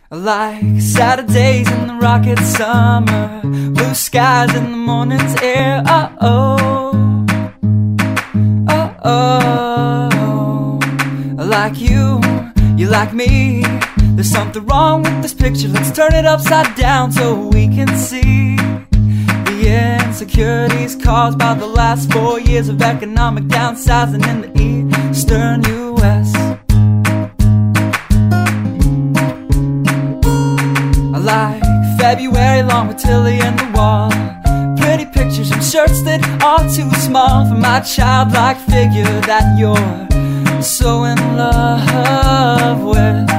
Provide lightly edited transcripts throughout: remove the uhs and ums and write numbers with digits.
Like Saturdays in the rocket summer, blue skies in the morning's air. Oh, like you like me. There's something wrong with this picture. Let's turn it upside down so we can see the insecurities caused by the last 4 years of economic downsizing in the eastern U.S. I like February long with Tilly and the wall, pretty pictures and shirts that are too small for my childlike figure that you're so in love with.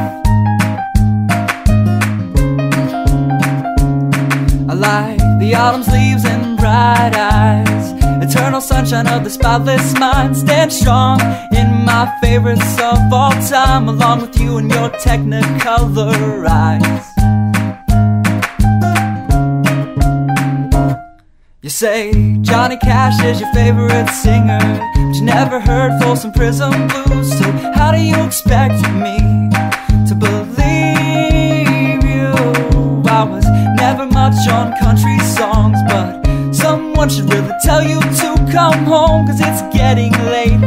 I like the autumn's leaves and bright eyes, eternal sunshine of the spotless mind. Stand strong in my favorites of all time, along with you and your technicolor eyes. You say Johnny Cash is your favorite singer, but you never heard Folsom Prison Blues. So how do you expect me to believe you? I was never much on country songs, but someone should really tell you to come home, 'cause it's getting late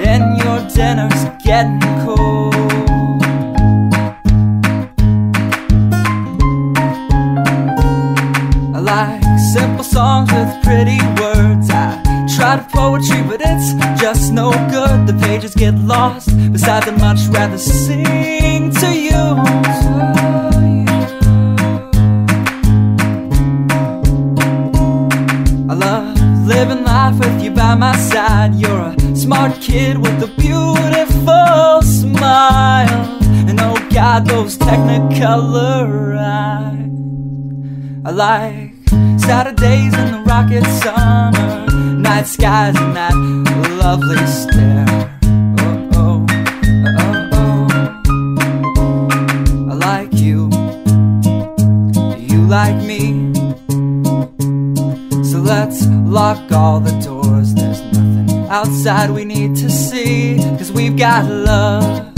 and your dinner's getting cold. I like simple songs with pretty words. I try to poetry, but it's just no good. The pages get lost. Besides, I'd much rather sing to you. I love living life with you by my side. You're a smart kid with a beautiful smile, and oh God, those technicolor eyes. I like Saturdays in the rocket summer, night skies and that lovely stare. I like you, you like me. So let's lock all the doors. There's nothing outside we need to see, 'cause we've got love